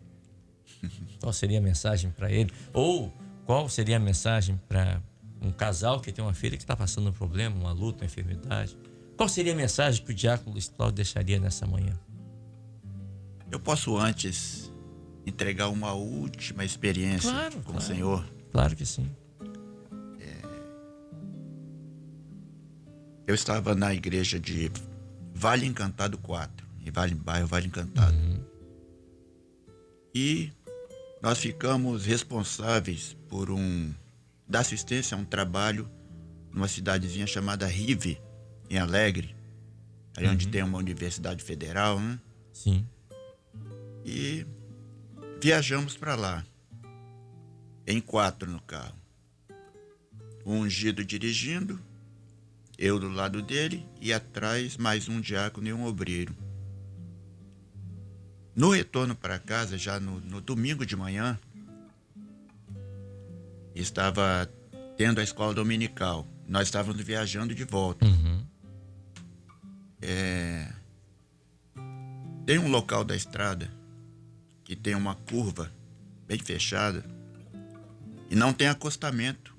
Qual seria a mensagem para ele? Ou qual seria a mensagem para um casal que tem uma filha que está passando um problema, uma luta, uma enfermidade? Qual seria a mensagem que o diácono Luiz Cláudio deixaria nessa manhã? Eu posso antes entregar uma última experiência com o Senhor? Claro que sim. Eu estava na igreja de Vale Encantado 4, bairro Vale Encantado. E nós ficamos responsáveis por da assistência a um trabalho numa cidadezinha chamada Rive, em Alegre, ali onde tem uma universidade federal, né? Sim. E viajamos para lá, em 4 no carro. O ungido dirigindo, eu do lado dele e atrás mais um diácono e um obreiro. No retorno para casa, já no domingo de manhã, estava tendo a escola dominical. Nós estávamos viajando de volta. Tem um local da estrada que tem uma curva bem fechada e não tem acostamento,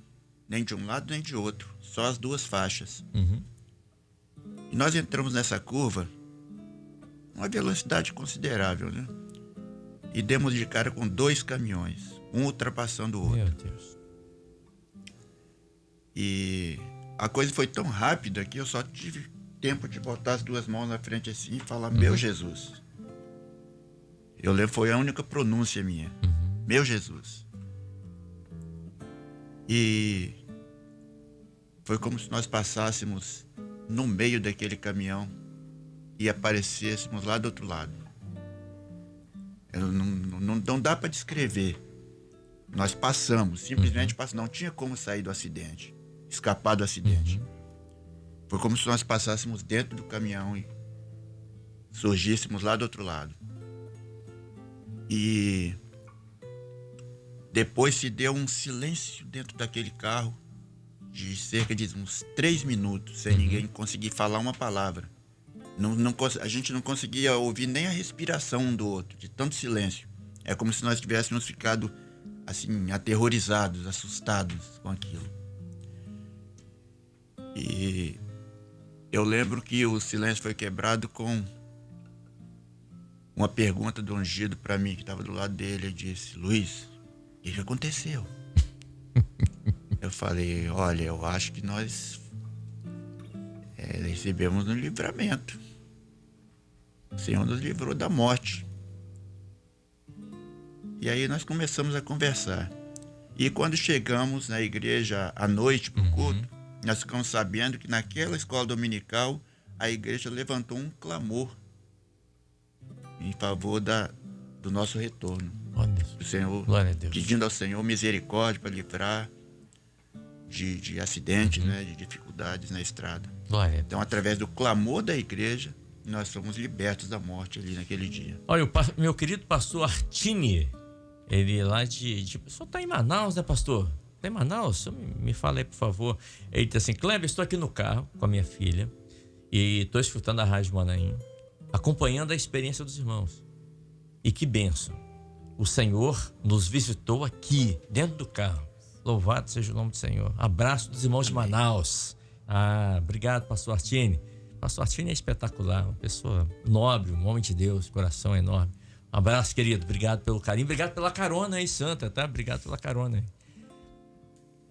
nem de um lado nem de outro, só as 2 faixas. E nós entramos nessa curva, uma velocidade considerável, né? E demos de cara com 2 caminhões, um ultrapassando o outro. Meu Deus. E a coisa foi tão rápida que eu só tive tempo de botar as 2 mãos na frente assim e falar, meu Jesus. Eu lembro, foi a única pronúncia minha. Meu Jesus. E foi como se nós passássemos no meio daquele caminhão e aparecêssemos lá do outro lado. Não dá para descrever. Nós passamos, simplesmente passamos. Não tinha como sair do acidente, escapar do acidente. Foi como se nós passássemos dentro do caminhão e surgíssemos lá do outro lado. E depois se deu um silêncio dentro daquele carro de cerca de uns 3 minutos, sem ninguém conseguir falar uma palavra. A gente não conseguia ouvir nem a respiração um do outro, de tanto silêncio. É como se nós tivéssemos ficado assim, aterrorizados, assustados com aquilo. E eu lembro que o silêncio foi quebrado com uma pergunta do ungido para mim, que estava do lado dele. Ele disse, Luiz, o que aconteceu? Eu falei, olha, eu acho que nós recebemos um livramento. O Senhor nos livrou da morte. E aí nós começamos a conversar. E quando chegamos na igreja à noite para o culto, nós ficamos sabendo que naquela escola dominical a igreja levantou um clamor em favor do nosso retorno. O Senhor, pedindo ao Senhor misericórdia para livrar de acidentes, né, de dificuldades na estrada. Então, através do clamor da igreja, nós fomos libertos da morte ali naquele dia. Olha, o meu querido pastor Artini, ele lá o senhor está em Manaus, né, pastor? Está em Manaus? Me fala aí, por favor. Ele disse assim, Kleber, estou aqui no carro com a minha filha e estou escutando a Rádio Manaim, acompanhando a experiência dos irmãos. E que bênção. O Senhor nos visitou aqui, dentro do carro. Louvado seja o nome do Senhor. Abraço dos irmãos de Manaus. Obrigado, pastor Artini. Pastor Artini é espetacular, uma pessoa nobre, um homem de Deus, coração enorme. Um abraço, querido. Obrigado pelo carinho. Obrigado pela carona aí, Santa, tá? Obrigado pela carona aí.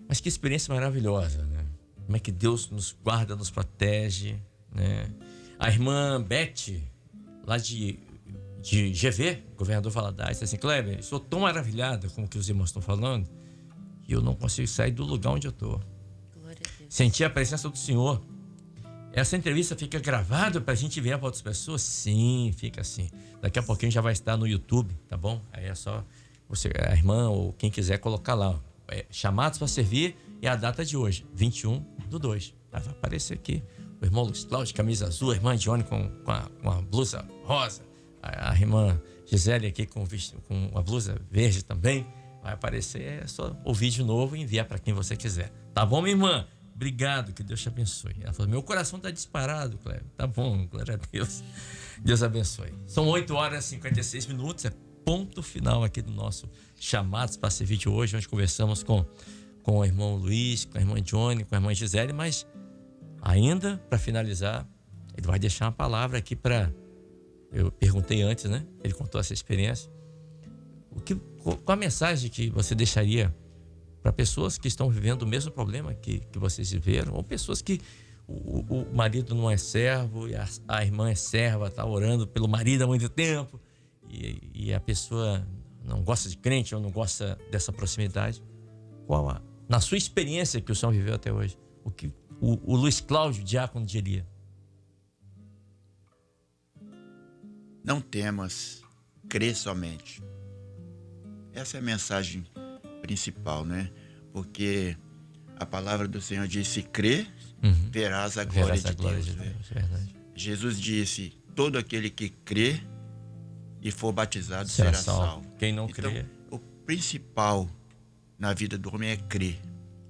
Mas que experiência maravilhosa, né? Como é que Deus nos guarda, nos protege, né? A irmã Beth, lá de GV, governador Valadares, disse assim, Kleber, estou tão maravilhada com o que os irmãos estão falando que eu não consigo sair do lugar onde eu estou. Glória a Deus. Sentir a presença do Senhor. Essa entrevista fica gravada para a gente enviar para outras pessoas? Sim, fica assim. Daqui a pouquinho já vai estar no YouTube, tá bom? Aí é só você, a irmã ou quem quiser colocar lá. Chamados para servir e a data de hoje, 21/2. Vai aparecer aqui. O irmão Luiz Cláudio, camisa azul, a irmã Johnny com a blusa rosa. a irmã Gisele aqui com a blusa verde também. Vai aparecer, é só ouvir de novo e enviar para quem você quiser. Tá bom, minha irmã? Obrigado, que Deus te abençoe. Ela falou, meu coração tá disparado, Cléber. Tá bom, glória a Deus. Deus abençoe. São 8h56, é ponto final aqui do nosso Chamados para Servir de hoje, onde conversamos com o irmão Luiz, com a irmã Johnny, com a irmã Gisele, mas ainda, para finalizar, ele vai deixar uma palavra aqui para... Eu perguntei antes, né? Ele contou essa experiência. Qual a mensagem que você deixaria para pessoas que estão vivendo o mesmo problema que vocês viveram, ou pessoas que o marido não é servo e a irmã é serva, está orando pelo marido há muito tempo e a pessoa não gosta de crente ou não gosta dessa proximidade? Na sua experiência que o senhor viveu até hoje, o que o Luiz Cláudio, diácono, diria? Não temas, crê somente. Essa é a mensagem principal, né? Porque a palavra do Senhor diz, se crê, verás a glória de Deus. Verdade. Jesus disse, todo aquele que crê e for batizado será salvo. Quem não crê... O principal na vida do homem é crer.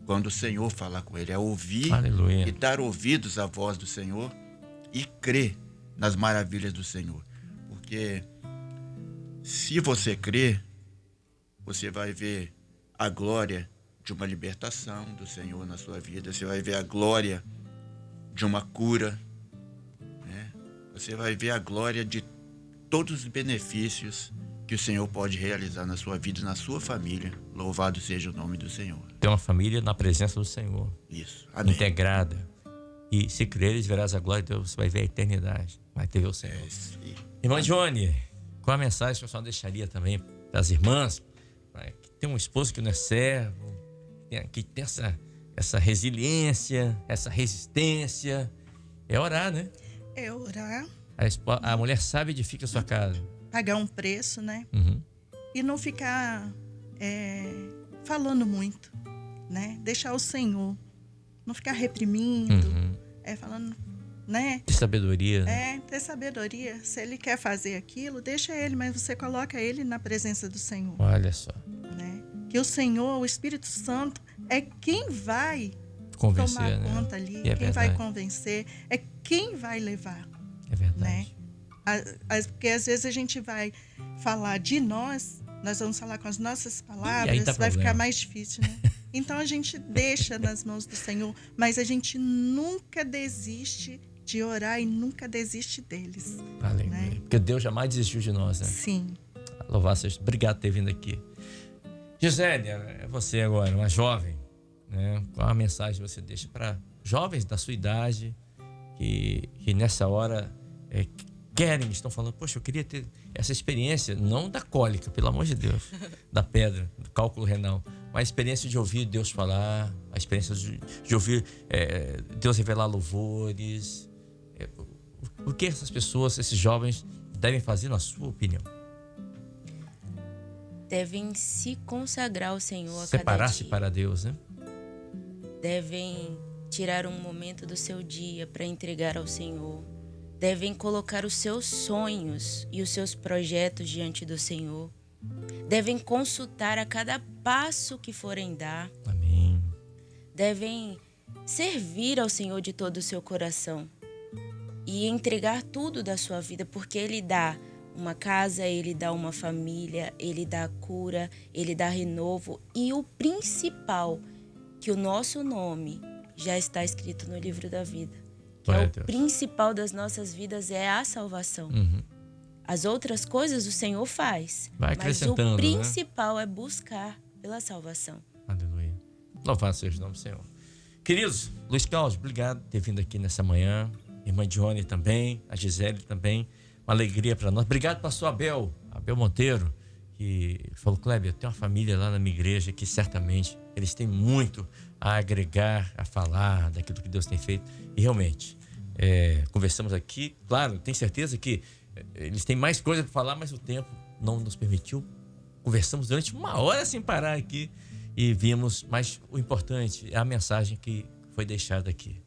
Quando o Senhor falar com ele, é ouvir Aleluia. E dar ouvidos à voz do Senhor e crer nas maravilhas do Senhor. Porque se você crer, você vai ver a glória de uma libertação do Senhor na sua vida. Você vai ver a glória de uma cura, né? Você vai ver a glória de todos os benefícios que o Senhor pode realizar na sua vida e na sua família. Louvado seja o nome do Senhor. Ter uma família na presença do Senhor. Isso. Amém. Integrada. E se creres, verás a glória de Deus. Você vai ver a eternidade. Vai ter o Senhor. Irmã Johnny, qual a mensagem que o senhor deixaria também para as irmãs? Que tem um esposo que não é servo, que tem essa resiliência, essa resistência. É orar, né? É orar. A mulher sabe edifica a sua casa. Pagar um preço, né? Uhum. E não ficar falando muito, né? Deixar o Senhor. Não ficar reprimindo, falando, né? Ter sabedoria. Né? Ter sabedoria. Se ele quer fazer aquilo, deixa ele, mas você coloca ele na presença do Senhor. Olha só. Né? Que o Senhor, o Espírito Santo, é quem vai convencer, tomar né? conta ali, quem vai convencer, é quem vai levar. É verdade. Né? Porque às vezes a gente vai falar de nós vamos falar com as nossas palavras, vai ficar mais difícil, né? Então a gente deixa nas mãos do Senhor, mas a gente nunca desiste de orar e nunca desiste deles. Aleluia. Né? Porque Deus jamais desistiu de nós, né? Sim. Louvado seja. Obrigado por ter vindo aqui. Gisele, é você agora, uma jovem, né? Qual a mensagem você deixa para jovens da sua idade que nessa hora estão falando, poxa, eu queria ter essa experiência, não da cólica, pelo amor de Deus, da pedra, do cálculo renal, mas a experiência de ouvir Deus falar, a experiência de ouvir Deus revelar louvores. O que essas pessoas, esses jovens, devem fazer, na sua opinião? Devem se consagrar ao Senhor a cada dia. Separar-se para Deus, né? Devem tirar um momento do seu dia para entregar ao Senhor. Devem colocar os seus sonhos e os seus projetos diante do Senhor. Devem consultar a cada passo que forem dar. Amém. Devem servir ao Senhor de todo o seu coração e entregar tudo da sua vida, porque Ele dá uma casa, Ele dá uma família, Ele dá cura, Ele dá renovo. E o principal, que o nosso nome já está escrito no livro da vida. O principal das nossas vidas é a salvação. As outras coisas o Senhor faz. Mas o principal é buscar pela salvação. Aleluia. Louvado seja o nome do Senhor. Queridos, Luiz Cláudio, obrigado por ter vindo aqui nessa manhã. Irmã Johnny também, a Gisele também. Uma alegria para nós. Obrigado, pastor Abel Monteiro, que falou, Cléber, eu tenho uma família lá na minha igreja que certamente eles têm muito a agregar, a falar daquilo que Deus tem feito. E realmente, conversamos aqui, claro, tenho certeza que eles têm mais coisa para falar, mas o tempo não nos permitiu. Conversamos durante 1 hora sem parar aqui e vimos, mas o importante é a mensagem que foi deixada aqui.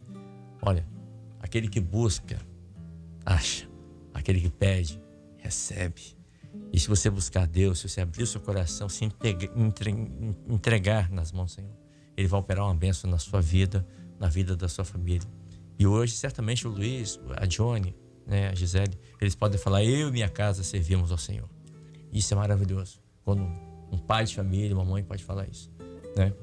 Olha, aquele que busca, acha. Aquele que pede, recebe. E se você buscar Deus, se você abrir o seu coração, se entregar nas mãos do Senhor, Ele vai operar uma bênção na sua vida, na vida da sua família. E hoje, certamente, o Luiz, a Johnny, né, a Gisele, eles podem falar: eu e minha casa servimos ao Senhor. Isso é maravilhoso. Quando um pai de família, uma mãe pode falar isso, né?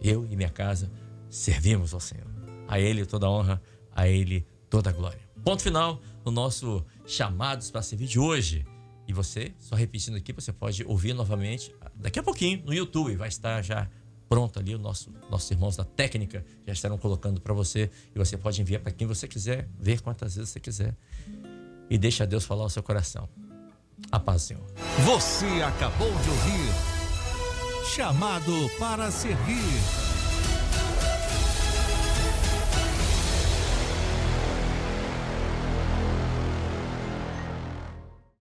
Eu e minha casa servimos ao Senhor. A Ele toda a honra, a Ele toda a glória. Ponto final no nosso Chamados para Servir de hoje. E você, só repetindo aqui, você pode ouvir novamente daqui a pouquinho no YouTube. Vai estar já pronto ali, nossos irmãos da técnica já estarão colocando para você. E você pode enviar para quem você quiser, ver quantas vezes você quiser. E deixa Deus falar ao seu coração. A paz do Senhor. Você acabou de ouvir Chamado para Servir.